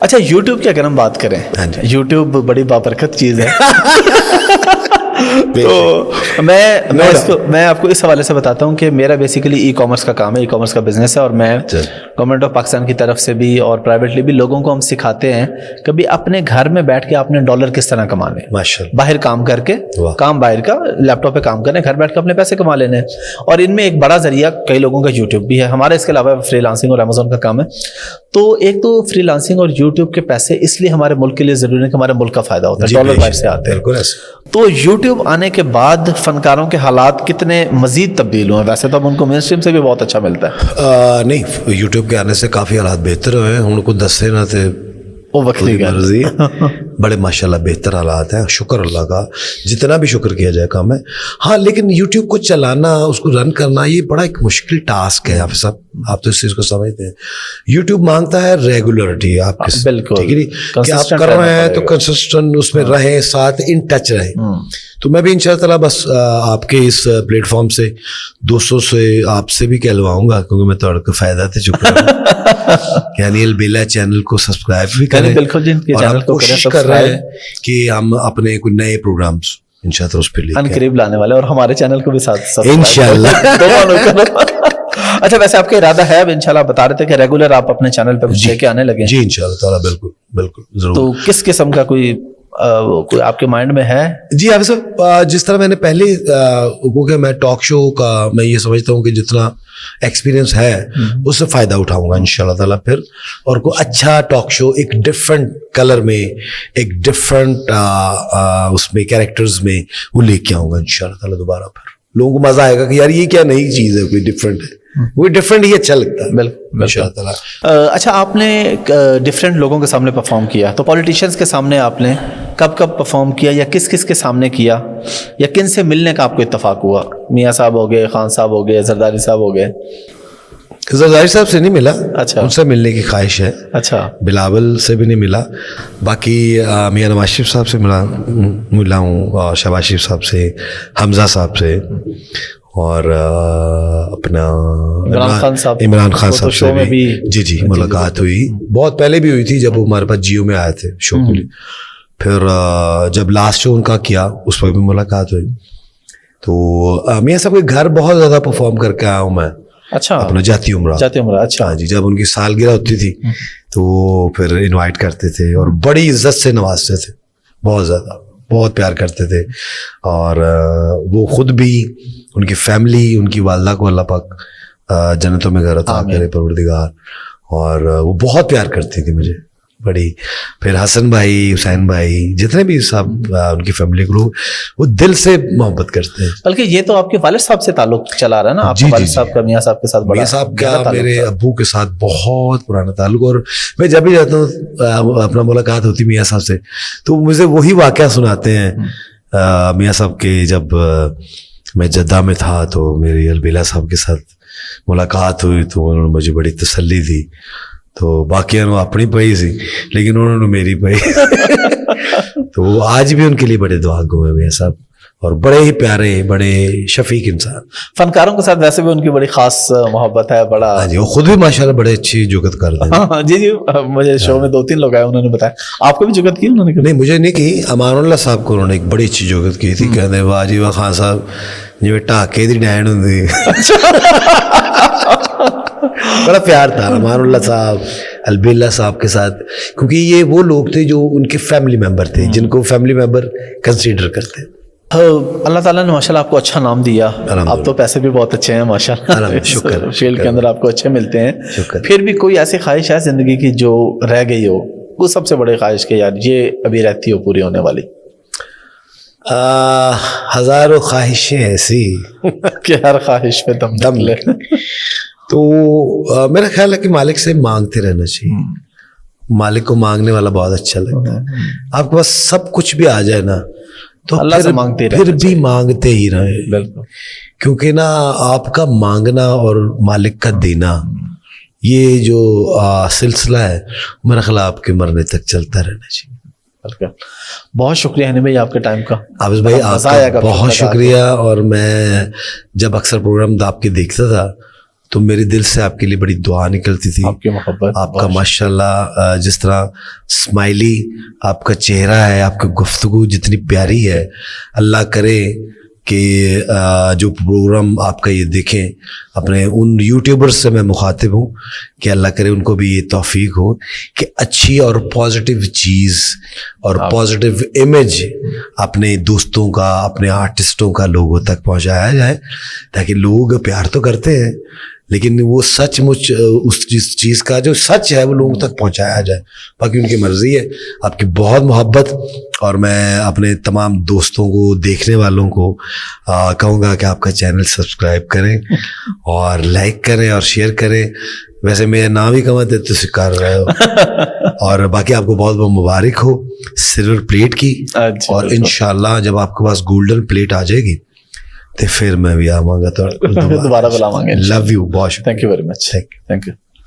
اچھا یوٹیوب کی اگر ہم بات کریں, یوٹیوب بڑی بابرکت چیز ہے. تو میں آپ کو اس حوالے سے بتاتا ہوں کہ میرا بیسیکلی ای کامرس کا کام ہے, ای کامرس کا بزنس ہے, اور میں گورنمنٹ آف پاکستان کی طرف سے بھی اور پرائیویٹلی بھی لوگوں کو ہم سکھاتے ہیں کبھی اپنے گھر میں بیٹھ کے آپ نے ڈالر کس طرح کمانے, باہر کام کر کے, کام باہر کا, لیپ ٹاپ پہ کام کریں, گھر بیٹھ کے اپنے پیسے کما لینے. اور ان میں ایک بڑا ذریعہ کئی لوگوں کا یوٹیوب بھی ہے, ہمارا اس کے علاوہ فری لانسنگ اور امیزون کا کام ہے. تو ایک تو فری لانسنگ اور یوٹیوب کے پیسے اس لیے ہمارے ملک کے لیے ضروری ہے کہ ہمارے ملک کا فائدہ ہوتا ہے, ڈالر باہر سے آتے ہیں. تو یوٹیوب آنے کے بعد فنکاروں کے حالات کتنے مزید تبدیل ہوئے؟ ویسے تو اب ان کو مین اسٹریم سے بھی بہت اچھا ملتا ہے. نہیں, یوٹیوب کے آنے سے کافی حالات بہتر ہوئے ہیں. ان کو دسے نہ تھے وہ وقت مرضی, بڑے ماشاءاللہ بہتر حالات ہیں, شکر اللہ کا, جتنا بھی شکر کیا جائے کم ہے. ہاں لیکن یوٹیوب کو چلانا, اس کو رن کرنا, یہ بڑا ایک مشکل ٹاسک ہے. آپ تو اس چیز کو سمجھتے ہیں. یوٹیوب مانگتا ہے ریگولرٹی آپ کے, بالکل کہ آپ کر رہے ہیں تو کنسسٹنٹ اس میں رہیں, ساتھ ان ٹچ رہیں. تو میں بھی انشاءاللہ تعالیٰ بس آپ کے اس پلیٹ فارم سے دوستوں سے آپ سے بھی کہلواؤں گا, کیونکہ میں تو کا فائدہ تھے چکا ہوں, یعنی البیلا چینل کو سبسکرائب بھی کریں. بالکل جی, اور ہم کوشش کر رہے ہیں کہ ہم اپنے کوئی نئے پروگرامز انشاءاللہ اس پہ لے کے قریب لانے والے, اور ہمارے چینل کو بھی ساتھ انشاءاللہ. اچھا ویسے آپ کا ارادہ ہے اب انشاءاللہ, بتا رہے تھے کہ ریگولر آپ اپنے چینل پہ کچھ لے کے آنے لگے؟ جی انشاءاللہ تعالیٰ, بالکل بالکل ضرور. تو کس قسم کا کوئی آپ کے مائنڈ میں ہے؟ جی آپ صاحب, جس طرح میں نے پہلے, کیونکہ میں ٹاک شو کا میں یہ سمجھتا ہوں کہ جتنا ایکسپیرینس ہے اس سے فائدہ اٹھاؤں گا انشاءاللہ تعالیٰ پھر, اور کوئی اچھا ٹاک شو ایک ڈفرینٹ کلر میں, ایک ڈفرینٹ اس میں کیریکٹرز میں وہ لے کے آؤں گا انشاءاللہ تعالیٰ دوبارہ. پھر لوگوں کو مزہ آئے گا کہ یار یہ کیا نئی چیز ہے, کوئی ڈفرینٹ ہے, کوئی ڈفرینٹ ہی اچھا لگتا ہے. بالکل انشاءاللہ تعالیٰ. اچھا آپ نے ڈفرینٹ لوگوں کے سامنے پرفارم کیا, تو پولیٹیشینس کے سامنے آپ نے کب کب پرفارم کیا, یا کس کس کے سامنے کیا, یا کن سے ملنے کا آپ کو اتفاق ہوا؟ میاں صاحب ہو گئے, خان صاحب ہو گئے, زرداری صاحب ہو گئے. زرداری صاحب سے نہیں ملا, اچھا ان سے ملنے کی خواہش ہے. اچھا بلاول سے بھی نہیں ملا, باقی میاں نواز شریف صاحب سے ملا ہوں, اور شہباز شریف صاحب سے, حمزہ صاحب سے, اور اپنا عمران خان صاحب سے بھی جی ملاقات ہوئی. بہت پہلے بھی ہوئی تھی جب وہ ہمارے پاس جیو میں آئے تھے شو کے لیے. پھر جب لاسٹ شو ان کا کیا اس پر بھی ملاقات ہوئی. تو میاں صاحب کے گھر بہت زیادہ پرفارم کر کے آیا ہوں میں. اچھا, اپنا جاتی عمرہ. اچھا ہاں جی, جب ان کی سالگرہ ہوتی تھی تو پھر انوائٹ کرتے تھے, اور بڑی عزت سے نوازتے تھے, بہت زیادہ, بہت پیار کرتے تھے. اور وہ خود بھی, ان کی فیملی, ان کی والدہ کو اللہ پاک جنتوں میں گھر عطا کرے پروردگار, اور وہ بہت پیار کرتی تھی مجھے بڑی. پھر حسن بھائی, حسین بھائی, جتنے بھی صاحب ان کی فیملی کو لوگ, وہ دل سے محبت کرتے ہیں. بلکہ یہ تو آپ کے والد صاحب سے تعلق چلا رہا ہے نا, آپ کے والد صاحب کا میاں صاحب کے ساتھ بڑا, میاں صاحب کا میرے ابو کے ساتھ بہت پرانا تعلق. اور میں جب بھی جاتا ہوں, اپنا ملاقات ہوتی میاں صاحب سے, تو مجھے وہی واقعہ سناتے ہیں میاں صاحب کے. جب میں جدہ میں تھا تو میری البیلا صاحب کے ساتھ ملاقات ہوئی, تو انہوں نے مجھے بڑی تسلی دی. تو باقی انہوں اپنی پئی سی, لیکن انہوں نے میری پئی. تو وہ آج بھی ان کے لیے بڑے دعا گو ہیں میاں صاحب, اور بڑے ہی پیارے, بڑے شفیق انسان. فنکاروں کے ساتھ ویسے بھی ان کی بڑی خاص محبت ہے, بڑا. ہاں جی, وہ خود بھی ماشاءاللہ بڑے اچھی جگت کرتے ہیں. جی مجھے شو میں 2-3 لوگ آئے, انہوں نے بتایا. آپ کو بھی جگت کی انہوں نے؟ نہیں مجھے نہیں کی, امان اللہ صاحب کو انہوں نے ایک بڑی اچھی جگت کی تھی. کہتے واہ جی واہ خان صاحب, جی ٹاکے دی ڈینڈ ہوندی. بڑا پیار تھا امان اللہ صاحب, البیلا صاحب کے ساتھ, کیونکہ یہ وہ لوگ تھے جو ان کے فیملی ممبر تھے, جن کو فیملی ممبر کنسیڈر کرتے. اللہ تعالیٰ نے ماشاءاللہ آپ کو اچھا نام دیا, آپ تو پیسے بھی بہت اچھے ہیں ماشاءاللہ, شکر, فیلڈ کے اندر آپ کو اچھے ملتے ہیں. پھر بھی کوئی ایسی خواہش ہے زندگی کی جو رہ گئی ہو, وہ سب سے بڑی خواہش کہ یار یہ ابھی رہتی ہو پوری ہونے والی؟ ہزاروں خواہشیں ایسی کہ ہر خواہش میں دم لے. تو میرا خیال ہے کہ مالک سے مانگتے رہنا چاہیے. مالک کو مانگنے والا بہت اچھا لگتا ہے. آپ کے پاس سب کچھ بھی آ جائے نا, تو اللہ سے مانگتے رہنا, پھر بھی مانگتے ہی رہے. بالکل, کیونکہ نا آپ کا مانگنا اور مالک کا دینا, یہ جو سلسلہ ہے, میرا خیال آپ کے مرنے تک چلتا رہنا چاہیے. بہت شکریہ ہنی بھائی آپ کے ٹائم کا. حافظ بھائی آپ کا بہت شکریہ. اور میں جب اکثر پروگرام آپ کے دیکھتا تھا تو میرے دل سے آپ کے لیے بڑی دعا نکلتی تھی. آپ کی محبت, آپ کا ماشاءاللہ جس طرح اسمائلی آپ کا چہرہ ہے, آپ کی گفتگو جتنی پیاری ہے, اللہ کرے کہ جو پروگرام آپ کا یہ دیکھیں, اپنے ان یوٹیوبرز سے میں مخاطب ہوں کہ اللہ کرے ان کو بھی یہ توفیق ہو کہ اچھی اور پازیٹیو چیز اور پازیٹیو امیج اپنے دوستوں کا, اپنے آرٹسٹوں کا لوگوں تک پہنچایا جائے, تاکہ لوگ پیار تو کرتے ہیں لیکن وہ سچ مچ اس چیز کا جو سچ ہے وہ لوگوں تک پہنچایا جائے. باقی ان کی مرضی ہے. آپ کی بہت محبت, اور میں اپنے تمام دوستوں کو, دیکھنے والوں کو کہوں گا کہ آپ کا چینل سبسکرائب کریں اور لائک کریں اور شیئر کریں. ویسے میرا نام ہی کمت ہے تو کر رہے ہو. اور باقی آپ کو بہت بہت مبارک ہو سلور پلیٹ کی, اور انشاءاللہ جب آپ کے پاس گولڈن پلیٹ آ جائے گی تو پھر میں بھی آؤں گا تو دوبارہ بلاواں گے. لو یو, بہت thank you very much. Thank you.